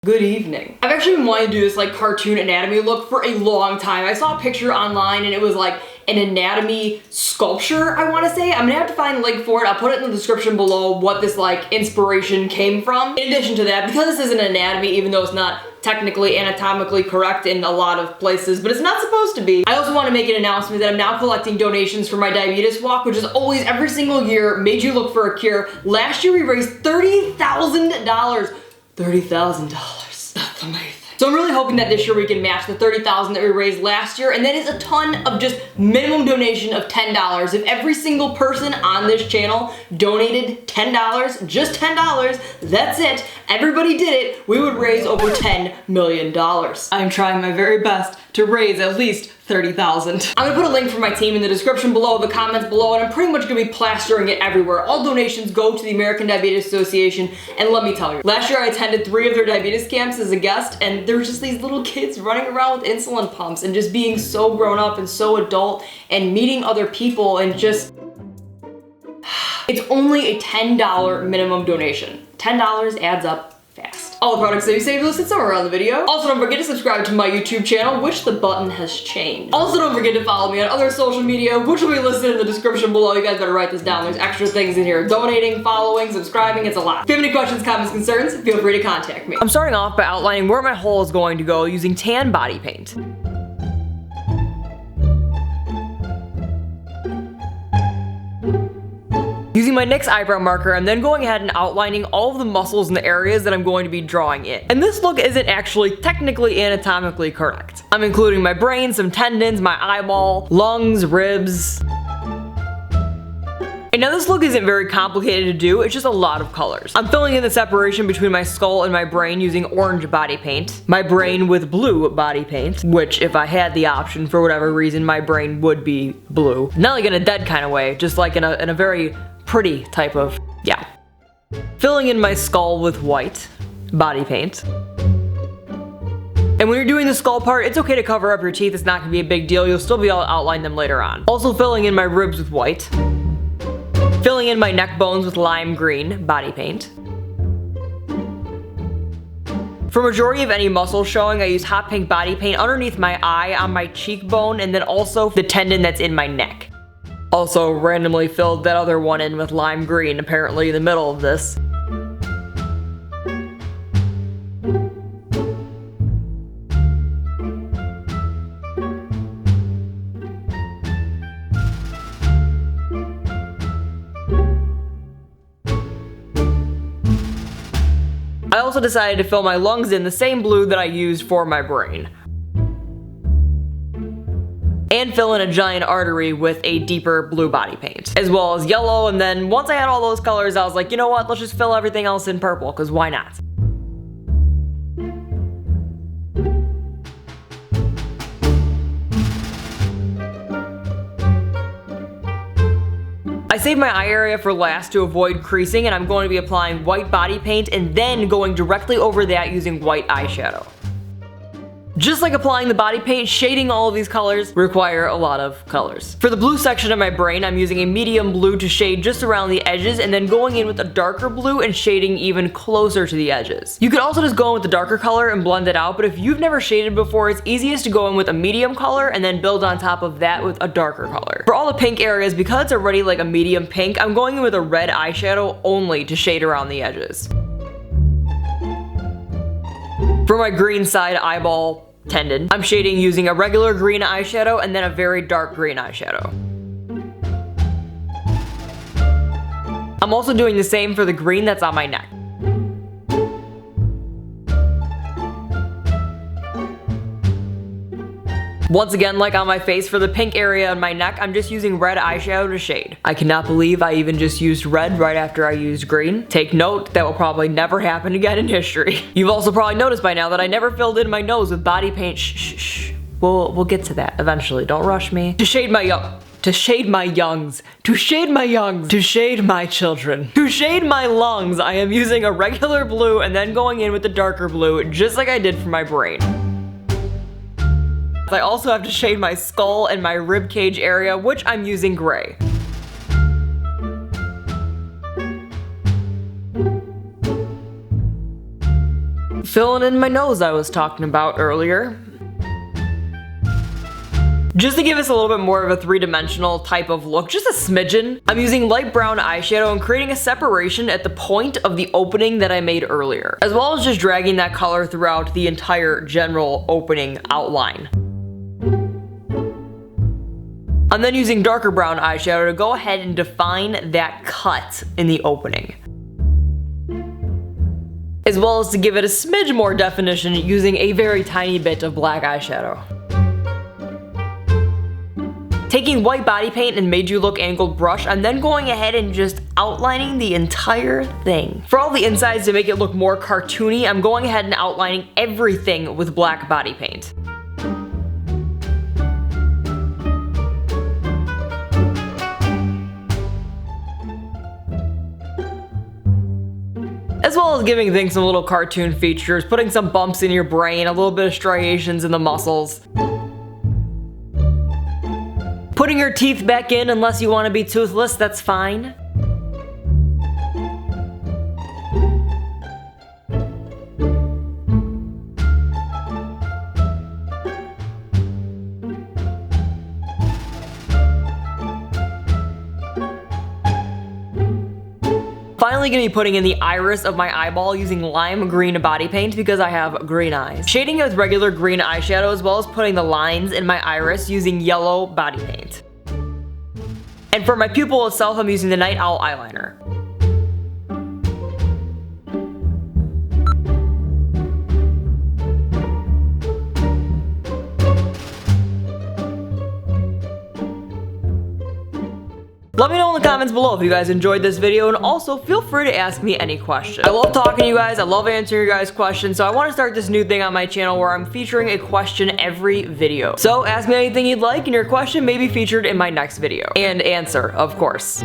Good evening. I've actually been wanting to do this like cartoon anatomy look for a long time. I saw a picture online and it was like an anatomy sculpture, I want to say. I'm gonna have to find a link for it. I'll put it in the description below what this like inspiration came from. In addition to that, because this is an anatomy, even though it's not technically anatomically correct in a lot of places, but it's not supposed to be. I also want to make an announcement that I'm now collecting donations for my diabetes walk, which is always every single year, Made You Look for a Cure. Last year we raised $30,000. $30,000. That's amazing. So I'm really hoping that this year we can match the $30,000 that we raised last year, and that is a ton of just minimum donation of $10. If every single person on this channel donated $10, just $10, that's it, everybody did it, we would raise over $10 million. I'm trying my very best to raise at least $30,000. I'm gonna put a link for my team in the description below, the comments below, and I'm pretty much gonna be plastering it everywhere. All donations go to the American Diabetes Association, and let me tell you, last year I attended 3 of their diabetes camps as a guest, and there were just these little kids running around with insulin pumps and just being so grown up and so adult and meeting other people and just... It's only a $10 minimum donation. $10 adds up fast. All the products that you save listed somewhere around the video. Also, don't forget to subscribe to my YouTube channel, which the button has changed. Also, don't forget to follow me on other social media, which will be listed in the description below. You guys better write this down. There's extra things in here. Donating, following, subscribing, it's a lot. If you have any questions, comments, concerns, feel free to contact me. I'm starting off by outlining where my hole is going to go using tan body paint. Using my NYX eyebrow marker, I'm then going ahead and outlining all of the muscles in the areas that I'm going to be drawing in. And this look isn't actually technically anatomically correct. I'm including my brain, some tendons, my eyeball, lungs, ribs. And now this look isn't very complicated to do, it's just a lot of colors. I'm filling in the separation between my skull and my brain using orange body paint, my brain with blue body paint, which if I had the option for whatever reason, my brain would be blue. Not like in a dead kind of way, just like in a very pretty type of, yeah. Filling in my skull with white body paint. And when you're doing the skull part, it's okay to cover up your teeth, it's not gonna be a big deal, you'll still be able to outline them later on. Also filling in my ribs with white. Filling in my neck bones with lime green body paint. For majority of any muscle showing, I use hot pink body paint underneath my eye, on my cheekbone, and then also the tendon that's in my neck. Also randomly filled that other one in with lime green, apparently in the middle of this. I also decided to fill my lungs in the same blue that I used for my brain. And fill in a giant artery with a deeper blue body paint, as well as yellow, and then once I had all those colors, I was like, you know what, let's just fill everything else in purple, because why not? I saved my eye area for last to avoid creasing, and I'm going to be applying white body paint and then going directly over that using white eyeshadow. Just like applying the body paint, shading all of these colors require a lot of colors. For the blue section of my brain, I'm using a medium blue to shade just around the edges and then going in with a darker blue and shading even closer to the edges. You could also just go in with the darker color and blend it out, but if you've never shaded before, it's easiest to go in with a medium color and then build on top of that with a darker color. For all the pink areas, because it's already like a medium pink, I'm going in with a red eyeshadow only to shade around the edges. For my green side eyeball tendon, I'm shading using a regular green eyeshadow and then a very dark green eyeshadow. I'm also doing the same for the green that's on my neck. Once again, like on my face, for the pink area on my neck, I'm just using red eyeshadow to shade. I cannot believe I even just used red right after I used green. Take note, that will probably never happen again in history. You've also probably noticed by now that I never filled in my nose with body paint. Shh. We'll get to that eventually, don't rush me. To shade my youngs, to shade my children, to shade my lungs, I am using a regular blue and then going in with the darker blue, just like I did for my brain. I also have to shade my skull and my rib cage area, which I'm using gray. Filling in my nose I was talking about earlier. Just to give us a little bit more of a three-dimensional type of look, just a smidgen, I'm using light brown eyeshadow and creating a separation at the point of the opening that I made earlier, as well as just dragging that color throughout the entire general opening outline. I'm then using darker brown eyeshadow to go ahead and define that cut in the opening, as well as to give it a smidge more definition using a very tiny bit of black eyeshadow. Taking white body paint and MadeULook angled brush, I'm then going ahead and just outlining the entire thing. For all the insides to make it look more cartoony, I'm going ahead and outlining everything with black body paint. As well as giving things some little cartoon features, putting some bumps in your brain, a little bit of striations in the muscles. Putting your teeth back in unless you want to be toothless, that's fine. Finally gonna be putting in the iris of my eyeball using lime green body paint because I have green eyes. Shading it with regular green eyeshadow as well as putting the lines in my iris using yellow body paint. And for my pupil itself, I'm using the Night Owl eyeliner. Let me know in the comments below if you guys enjoyed this video, and also feel free to ask me any questions. I love talking to you guys, I love answering your guys' questions, so I want to start this new thing on my channel where I'm featuring a question every video. So ask me anything you'd like, and your question may be featured in my next video. And answer, of course.